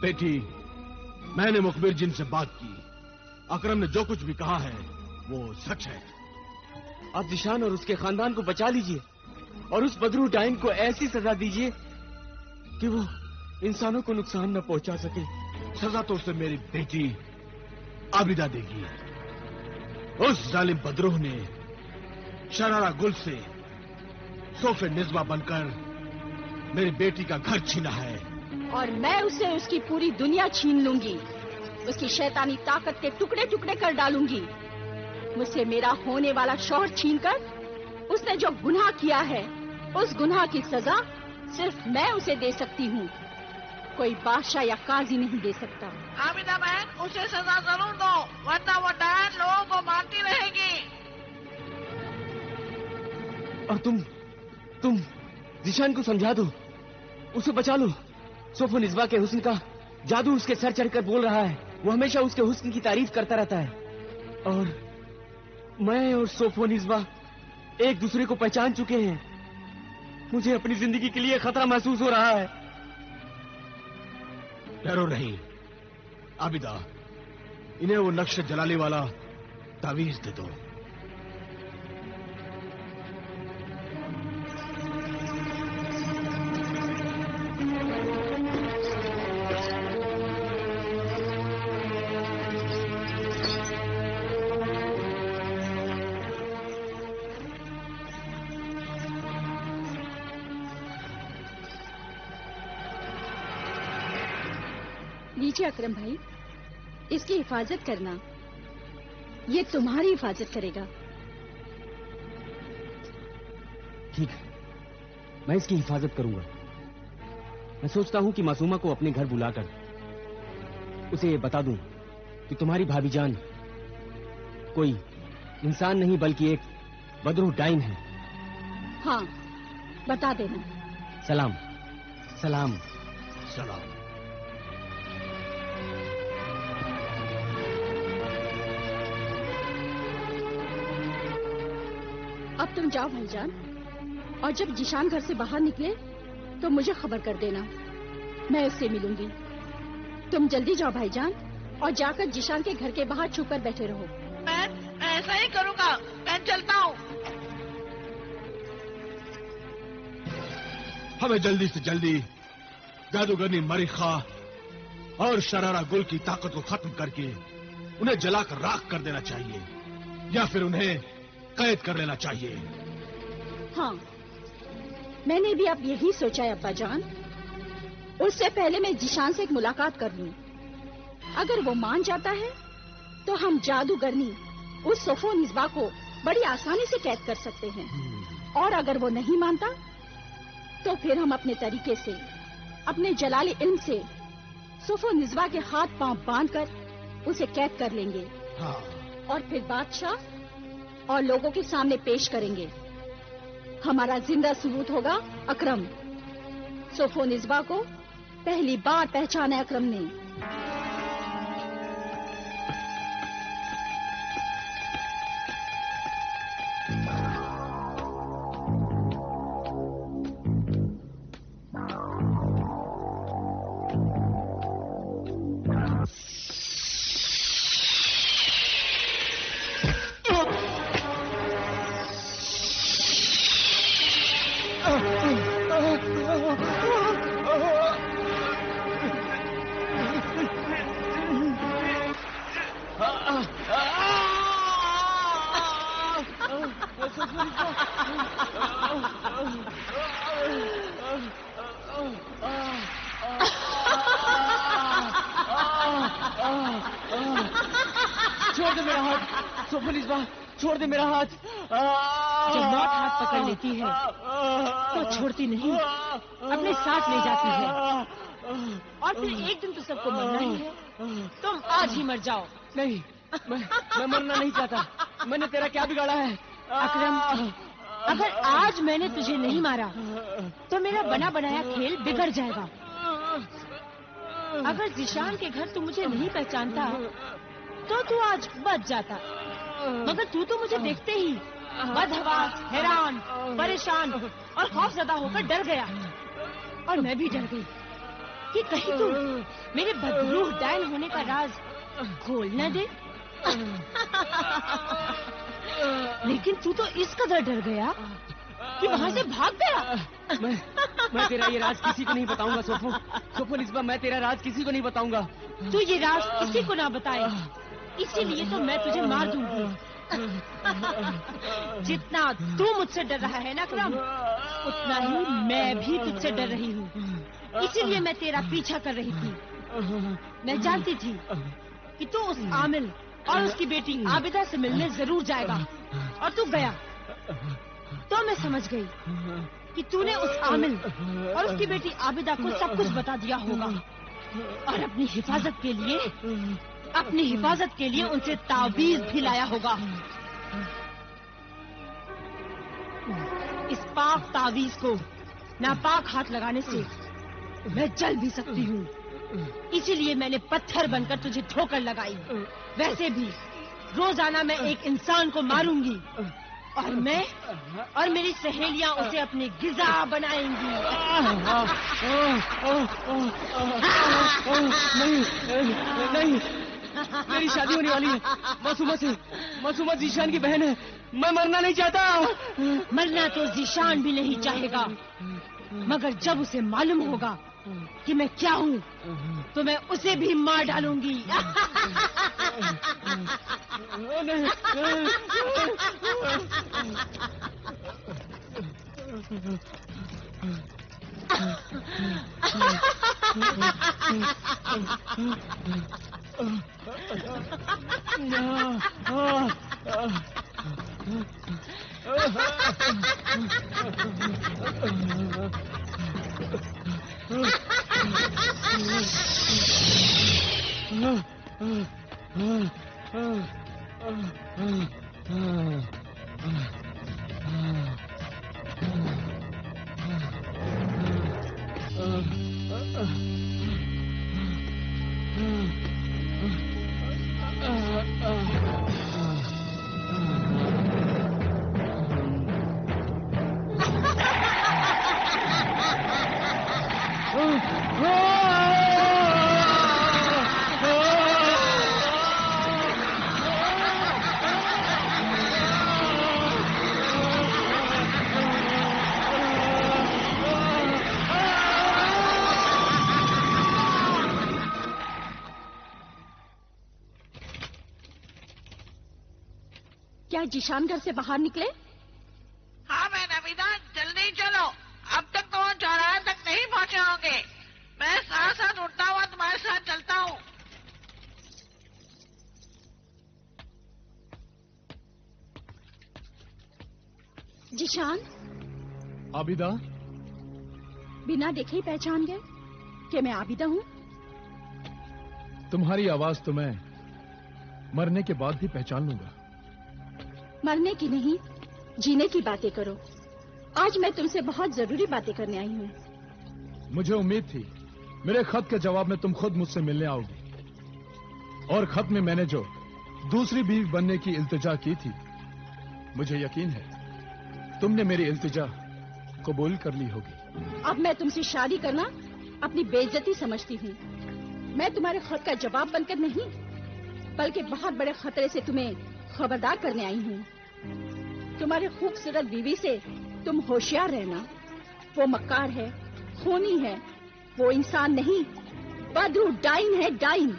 बेटी, मैंने मुखबिर जिन से बात की। अकरम ने जो कुछ भी कहा है वो सच है। आप जिशान और उसके खानदान को बचा लीजिए और उस बदरू डाइन को ऐसी सजा दीजिए कि वो इंसानों को नुकसान न पहुंचा सके। सजा तो उसे मेरी बेटी आबिदा देगी। उस जालिम बदरूह ने शरारा गुल से सोफे निज़्वा बनकर मेरी बेटी का घर छीना है और मैं उसे उसकी पूरी दुनिया छीन लूंगी। उसकी शैतानी ताकत के टुकड़े टुकड़े कर डालूंगी। मुझसे मेरा होने वाला शौहर छीनकर उसने जो गुनाह किया है, उस गुनाह की सजा सिर्फ मैं उसे दे सकती हूँ। कोई बादशाह या काजी नहीं दे सकता। आबिदा बहन, उसे सजा जरूर दो, वरना वो डायन लोगों को मारती रहेगी। और तुम जिशान को समझा दो, उसे बचा लो। सोफो निज़्वा के हुस्न का जादू उसके सर चढ़कर बोल रहा है। वो हमेशा उसके हुस्न की तारीफ करता रहता है और मैं और सोफो निज़्वा एक दूसरे को पहचान चुके हैं। मुझे अपनी जिंदगी के लिए खतरा महसूस हो रहा है। डरो नहीं आबिदा, इन्हें वो नक्श जलाली वाला तावीज दे दो। लीजिए अकरम भाई, इसकी हिफाजत करना। ये तुम्हारी हिफाजत करेगा। ठीक है, मैं इसकी हिफाजत करूंगा। मैं सोचता हूं कि मासूमा को अपने घर बुलाकर उसे ये बता दूं कि तुम्हारी भाभी जान कोई इंसान नहीं बल्कि एक बदरू डाइन है। हाँ, बता देना। सलाम सलाम सलाम। अब तुम जाओ भाईजान, और जब जिशान घर से बाहर निकले तो मुझे खबर कर देना। मैं उससे मिलूंगी। तुम जल्दी जाओ भाईजान और जाकर जिशान के घर के बाहर छुप कर बैठे रहो। मैं ऐसा ही करूंगा। मैं चलता हूँ। हमें जल्दी से जल्दी जादूगरनी मरिखा और शरारा गुल की ताकत को खत्म करके उन्हें जलाकर राख कर देना चाहिए, या फिर उन्हें कैद कर लेना चाहिए। हाँ, मैंने भी अब यही सोचा है अब्बा जान। उससे पहले मैं जिशान से एक मुलाकात कर लूं। अगर वो मान जाता है तो हम जादूगरनी उस सोफो निज़्वा को बड़ी आसानी से कैद कर सकते हैं, और अगर वो नहीं मानता तो फिर हम अपने तरीके से, अपने जलाली इल्म से सोफो निज़्वा के हाथ पांव बांधकर उसे कैद कर लेंगे। हाँ। और फिर बादशाह और लोगों के सामने पेश करेंगे। हमारा जिंदा सबूत होगा अकरम। सोफो निज़्वा को पहली बार पहचाना है अकरम ने। छोड़ दे मेरा हाथ सोफो निज़्वा, छोड़ दे मेरा हाथ। जब मौत हाथ पकड़ लेती है तो छोड़ती नहीं, अपने साथ ले जाती है। और फिर एक दिन तो सबको मरना ही है। तुम आज ही मर जाओ। नहीं, मैं मरना नहीं चाहता। मैंने तेरा क्या बिगाड़ा है? अकरम, अगर आज मैंने तुझे नहीं मारा तो मेरा बना बनाया खेल बिगड़ जाएगा। अगर जिशान के घर तू मुझे नहीं पहचानता तो तू आज बच जाता, मगर तू तो मुझे देखते ही बदहवास, हैरान, परेशान और खौफज़दा होकर डर गया, और मैं भी डर गई। कि कहीं तू मेरे बदरूह डायन होने का राज खोल न दे। लेकिन तू तो इस कदर डर गया कि वहाँ से भाग गया। मैं तेरा ये राज किसी को नहीं बताऊंगा सोफो। सोफो निस्बा, मैं तेरा राज किसी को नहीं बताऊंगा। तू ये राज किसी को ना बताए, इसीलिए तो मैं तुझे मार दूंगी। जितना तू मुझसे डर रहा है ना अकरम, उतना ही मैं भी तुझसे डर रही हूँ। इसीलिए मैं तेरा पीछा कर रही थी। मैं जानती थी कि तू उस आमिल और उसकी बेटी आबिदा से मिलने जरूर जाएगा, और तू गया। तो मैं समझ गई कि तूने उस आमिल और उसकी बेटी आबिदा को सब कुछ बता दिया होगा, और अपनी हिफाजत के लिए उनसे तावीज भी लाया होगा। इस पाक तावीज को नापाक हाथ लगाने से मैं जल भी सकती हूँ, इसीलिए मैंने पत्थर बनकर तुझे ठोकर लगाई। वैसे भी रोजाना मैं एक इंसान को मारूंगी, और मैं और मेरी सहेलियां उसे अपनी गिजा बनाएंगी। नहीं, मेरी शादी होने वाली है मासूमा से। मासूमा जीशान की बहन है। मैं मरना नहीं चाहता। मरना तो जीशान भी नहीं चाहेगा, मगर जब उसे मालूम होगा कि मैं क्या हूँ, तो मैं उसे भी मार डालूंगी। क्या जिशान घर से बाहर निकले? हाँ मैं नबीदा, जल्दी चलो। अब तक तो वो चौराहे तक नहीं पहुँचे होंगे। मैं साथ साथ उठता हुआ तुम्हारे साथ चलता हूँ। जिशान, आबिदा, बिना देखे ही पहचान गए कि मैं आबिदा हूँ? तुम्हारी आवाज तो मैं मरने के बाद भी पहचान लूंगा। मरने की नहीं, जीने की बातें करो। आज मैं तुमसे बहुत जरूरी बातें करने आई हूँ। मुझे उम्मीद थी मेरे खत के जवाब में तुम खुद मुझसे मिलने आओगी, और खत में मैंने जो दूसरी बीवी बनने की इल्तिजा की थी, मुझे यकीन है तुमने मेरी इल्तिजा कबूल कर ली होगी। अब मैं तुमसे शादी करना अपनी बेइज्जती समझती हूँ। मैं तुम्हारे खत का जवाब बनकर नहीं, बल्कि बहुत बड़े खतरे से तुम्हें खबरदार करने आई हूँ। तुम्हारी खूबसूरत बीवी से तुम होशियार रहना। वो मक्कार है, खूनी है, वो इंसान नहीं, बदरू डाइन है, डाइन।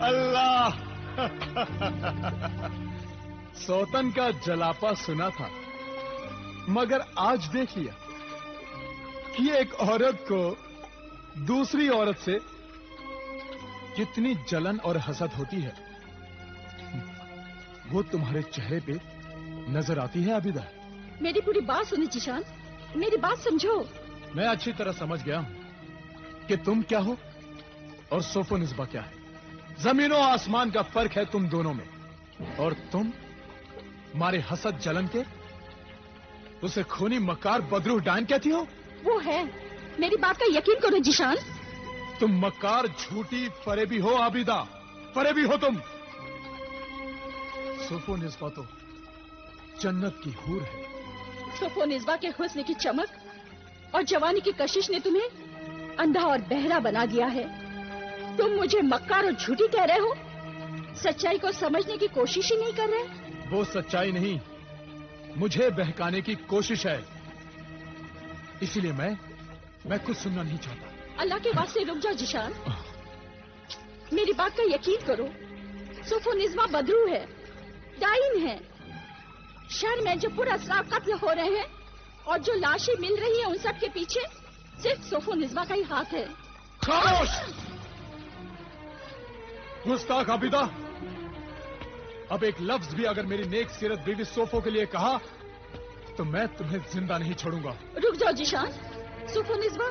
अल्लाह, सौतन का जलापा सुना था, मगर आज देख लिया कि एक औरत को दूसरी औरत से कितनी जलन और हसद होती है। वो तुम्हारे चेहरे पे नजर आती है आबिदा। मेरी पूरी बात सुनो जिशान, मेरी बात समझो। मैं अच्छी तरह समझ गया हूं कि तुम क्या हो और सोफो निस्बा क्या है। जमीनों आसमान का फर्क है तुम दोनों में, और तुम मारे हसद जलन के उसे खूनी मकार बदरूह डायन कहती हो। वो है, मेरी बात का यकीन करो जिशान। तुम मकार, झूठी, फरेबी हो आबिदा, फरेबी हो तुम। सोफो निस्बा तो जन्नत की हूर है। सोफो निस्बा के हुस्न की चमक और जवानी की कशिश ने तुम्हें अंधा और बहरा बना दिया है। तुम मुझे मक्कार और झूठी कह रहे हो, सच्चाई को समझने की कोशिश ही नहीं कर रहे। वो सच्चाई नहीं, मुझे बहकाने की कोशिश है, इसीलिए मैं कुछ सुनना नहीं चाहता। अल्लाह के वास्ते रुक जाओ जिशान, मेरी बात का यकीन करो। सोफो निज़्मा बदरू है, डाइन है। शहर में जो पुरअसरार कत्ल हो रहे हैं और जो लाशें मिल रही हैं, उन सब के पीछे सिर्फ सोफो निज़्मा का ही हाथ है। खामोश! गुस्ताख आबिदा, अब एक लफ्ज भी अगर मेरी नेक सीरत बीवी सोफो के लिए कहा तो मैं तुम्हें जिंदा नहीं छोड़ूंगा। रुक जाओ जिशान, सोफो निज़्मा।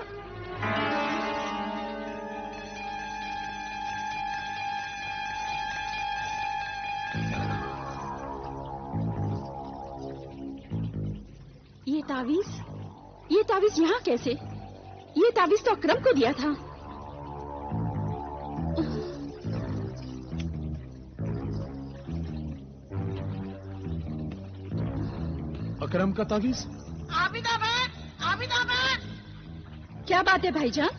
ये तावीज यहाँ कैसे? ये तावीज तो अकरम को दिया था। अकरम का तावीज? आबिदा बहन, आबिदा बहन, क्या बात है भाईजान?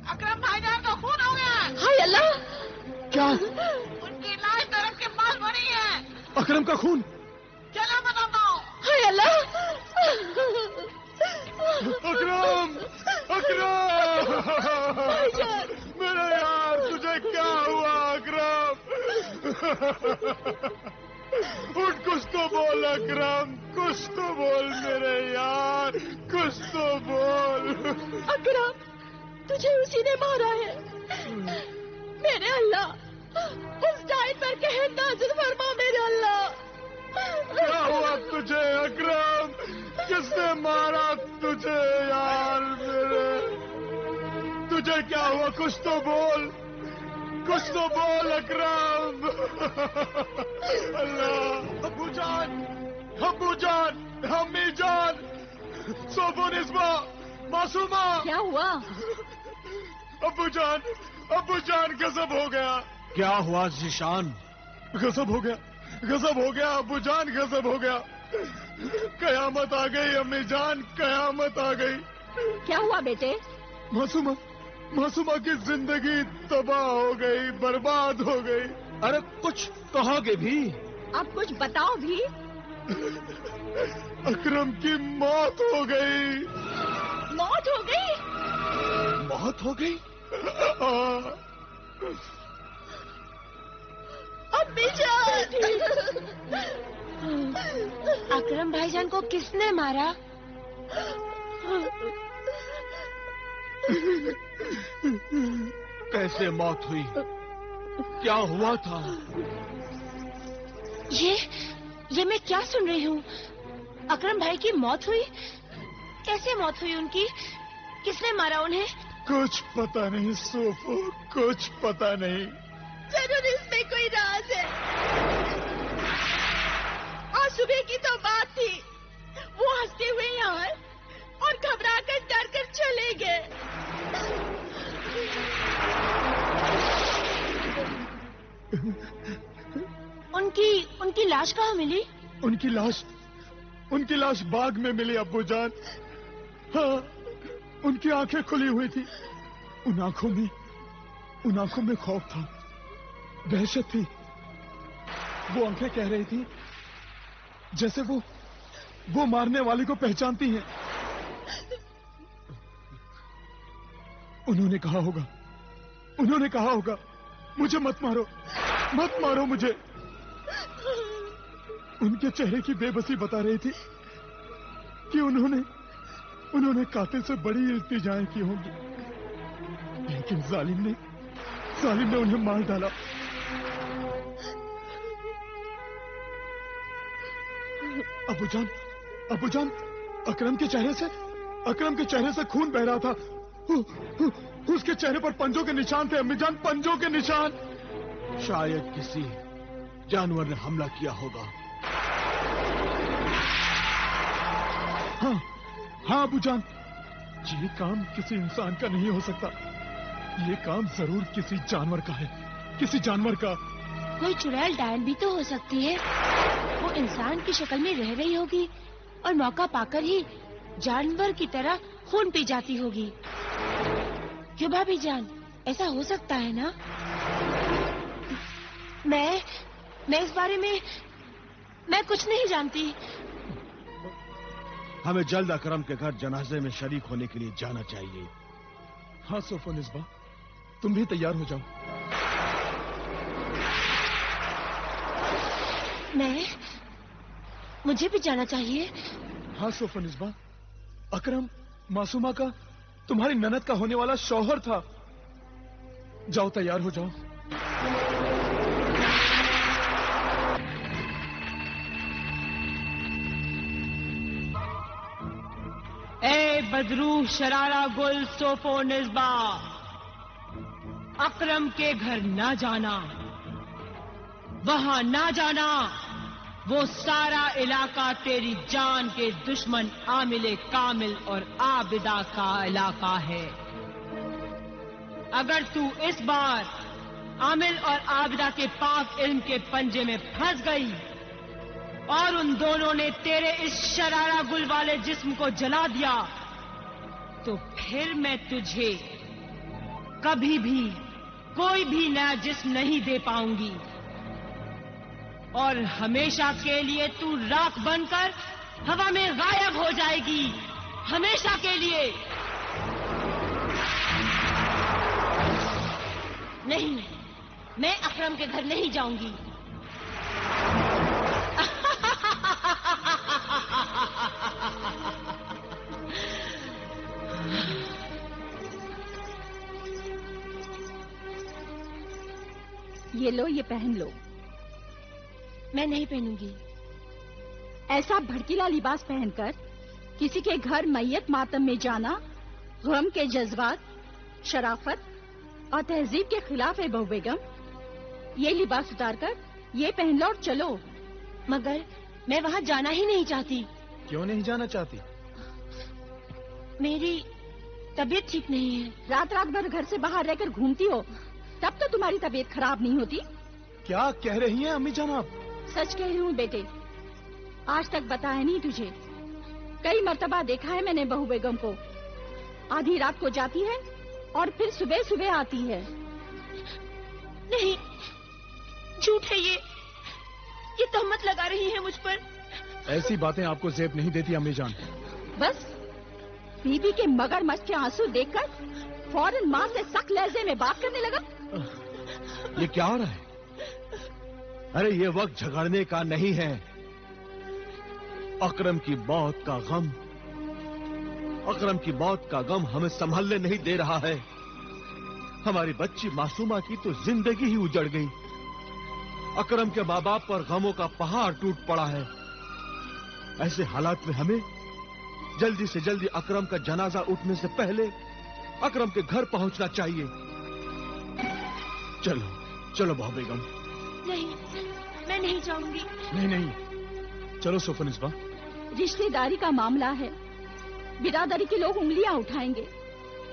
अकरम भाईजान का खून हो गया। हाय अल्लाह! क्या? उनकी लाश तरफ के पास बनी है। अकरम का खून? चलो बताता हूँ। हाय अल्लाह! अकरम! अकरम! मेरे यार, तुझे क्या हुआ अकरम? उठ, कुछ तो बोल अकरम, कुछ तो बोल मेरे यार, कुछ तो बोल। अकरम, तुझे उसी ने मारा है। मेरे अल्लाह, उस डाइन पर कहर नाज़िल फरमा मेरे अल्लाह। क्या हुआ तुझे अकरम? किसने मारा तुझे यार मेरे? तुझे क्या हुआ? कुछ तो बोल, कुछ तो बोल अकरम। अल्लाह! अब्बू जान, अब्बू जान, अम्मी जान, सोफो निज़्मा, मासूमा। क्या हुआ? अब्बू जान गजब हो गया। क्या हुआ जिशान? गजब हो गया, गजब हो गया अब्बू जान, गजब हो गया। कयामत आ गई अम्मी जान, कयामत आ गई। क्या हुआ बेटे? मासूमा की जिंदगी तबाह हो गई, बर्बाद हो गई। अरे कुछ कहोगे भी? अब कुछ बताओ भी। अकरम की मौत हो गई। मौत हो गई? मौत हो गई? अम्मी जान! अकरम भाईजान को किसने मारा? कैसे मौत हुई? क्या हुआ था? ये मैं क्या सुन रही हूँ? अकरम भाई की मौत हुई? कैसे मौत हुई उनकी? किसने मारा उन्हें? कुछ पता नहीं सोफो, कुछ पता नहीं। जरूर इसमें कोई राज है। आज सुबह की तो बात थी, वो हंसते हुए यहाँ आए और घबराकर डर कर चले गए। उनकी लाश कहाँ मिली? उनकी लाश बाग में मिली अब्बू जान। हाँ, उनकी आंखें खुली हुई थी। उन आंखों में खौफ था, दहशत थी। वो आंखें कह रही थी जैसे वो मारने वाले को पहचानती हैं। उन्होंने कहा होगा मुझे मत मारो मुझे। उनके चेहरे की बेबसी बता रही थी कि उन्होंने कातिल से बड़ी इल्तिजाएं की होंगी, लेकिन जालिम ने उन्हें मार डाला। अब्बू जान, अकरम के चेहरे से खून बह रहा था। उसके चेहरे पर पंजों के निशान थे अम्मी जान, पंजों के निशान। शायद किसी जानवर ने हमला किया होगा। हाँ अब्बू जान, ये काम किसी इंसान का नहीं हो सकता। ये काम जरूर किसी जानवर का है, किसी जानवर का। कोई चुड़ैल डायन भी तो हो सकती है। वो इंसान की शक्ल में रह रही होगी और मौका पाकर ही जानवर की तरह खून पी जाती होगी। क्यों भाभी जान, ऐसा हो सकता है ना? मैं इस बारे में मैं कुछ नहीं जानती। हमें जल्द अकरम के घर जनाजे में शरीक होने के लिए जाना चाहिए। हाँ सोफो निस्बा, तुम भी तैयार हो जाओ। मुझे भी जाना चाहिए। हाँ सोफो निस्बा, अकरम मासूमा का तुम्हारी ननद का होने वाला शौहर था। जाओ, तैयार हो जाओ। ए बदरू शरारा गुल सोफो निस्बा, अकरम के घर ना जाना, वहां ना जाना। वो सारा इलाका तेरी जान के दुश्मन आमिले कामिल और आबिदा का इलाका है। अगर तू इस बार आमिल और आबिदा के पाक इल्म के पंजे में फंस गई और उन दोनों ने तेरे इस शरारा गुल वाले जिस्म को जला दिया, तो फिर मैं तुझे कभी भी कोई भी नया जिस्म नहीं दे पाऊंगी और हमेशा के लिए तू राख बनकर हवा में गायब हो जाएगी, हमेशा के लिए। नहीं, मैं अकरम के घर नहीं जाऊंगी। ये लो, ये पहन लो। मैं नहीं पहनूंगी। ऐसा भड़कीला लिबास पहनकर किसी के घर मैयत मातम में जाना गम के जज्बात, शराफत और तहजीब के खिलाफ है बहू बेगम। ये लिबास उतारकर ये पहन लो और चलो। मगर मैं वहां जाना ही नहीं चाहती। क्यों नहीं जाना चाहती? मेरी तबीयत ठीक नहीं है। रात रात भर घर से बाहर रहकर घूमती हो, तब तो तुम्हारी तबीयत खराब नहीं होती। क्या कह रही हैं अम्मी जान आप? सच कह रही हूँ बेटे, आज तक बताया नहीं तुझे। कई मर्तबा देखा है मैंने बहू बेगम को, आधी रात को जाती है और फिर सुबह सुबह आती है। नहीं, झूठ है ये तहमत लगा रही है मुझ पर। ऐसी बातें आपको ज़ेब नहीं देती अम्मी जान। बस बीबी के मगरमच्छ के आंसू देखकर फौरन माँ से सख्त लहजे में बात करने लगा। ये क्या हो रहा है? अरे ये वक्त झगड़ने का नहीं है। अकरम की मौत का गम, अकरम की मौत का गम हमें संभलने नहीं दे रहा है। हमारी बच्ची मासूमा की तो जिंदगी ही उजड़ गई। अकरम के माँ बाप पर गमों का पहाड़ टूट पड़ा है। ऐसे हालात में हमें जल्दी से जल्दी अकरम का जनाजा उठने से पहले अकरम के घर पहुंचना चाहिए। चलो चलो बहू बेगम। नहीं, मैं नहीं जाऊंगी। नहीं, चलो सोफो निस्बा। रिश्तेदारी का मामला है, बिरादरी के लोग उंगलियां उठाएंगे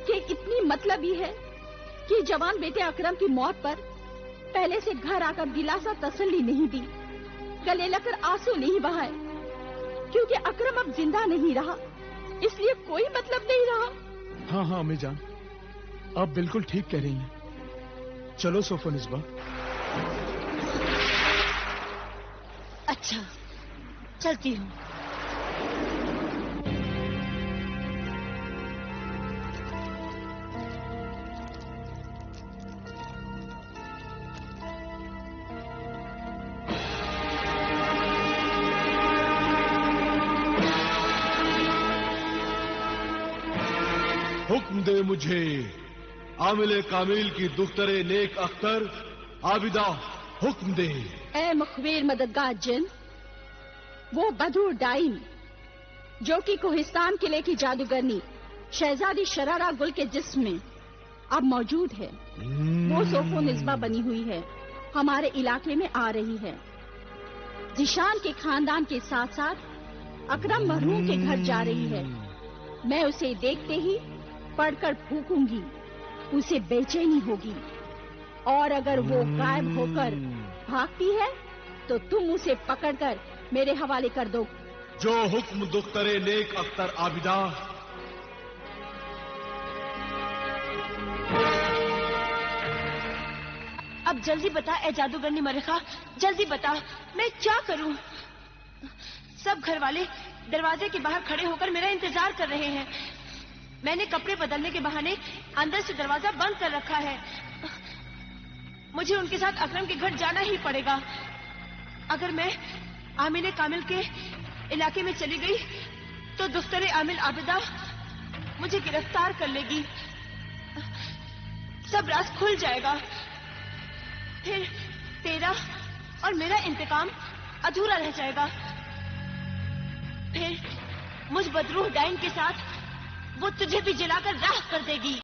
कि इतनी मतलब ही है कि जवान बेटे अकरम की मौत पर पहले से घर आकर दिलासा तसल्ली नहीं दी, गले लगकर आंसू नहीं बहाए, क्योंकि अकरम अब जिंदा नहीं रहा, इसलिए कोई मतलब नहीं रहा। हाँ अम्मी जान, आप बिल्कुल ठीक कह रही हैं। चलो सोफो निस्बा। अच्छा, चलती हूँ। हुक्म दे मुझे, आमिले कामिल की दुख्तरे नेक अख्तर आबिदा, हुक्म दे। ए मुखबिर मददगार जिन, वो बदूर डाइन जो कि कोहिस्तान किले की जादूगरनी शहजादी शरारा गुल के जिस्म में अब मौजूद है, वो सोफो निस्बा बनी हुई है, हमारे इलाके में आ रही है। जिशान के खानदान के साथ साथ अकरम मरहूम के घर जा रही है। मैं उसे देखते ही पढ़कर फूकूंगी, उसे बेचैनी होगी, और अगर वो गायब होकर भागती है तो तुम उसे पकड़कर मेरे हवाले कर दो। जो हुक्म दुख्तरे नेक अख्तर आबिदा, अब जल्दी बता ए जादूगरनी मरेखा, जल्दी बता, मैं क्या करूं? सब घर वाले दरवाजे के बाहर खड़े होकर मेरा इंतजार कर रहे हैं। मैंने कपड़े बदलने के बहाने अंदर से दरवाजा बंद कर रखा है। मुझे उनके साथ अकरम के घर जाना ही पड़ेगा। अगर मैं आमिर कामिल के इलाके में चली गई तो दुफ्तर आमिल आबिदा मुझे गिरफ्तार कर लेगी। सब राज खुल जाएगा। फिर तेरा और मेरा इंतकाम अधूरा रह जाएगा। फिर मुझ बदरूह डाइन के साथ वो तुझे भी जलाकर राख कर देगी।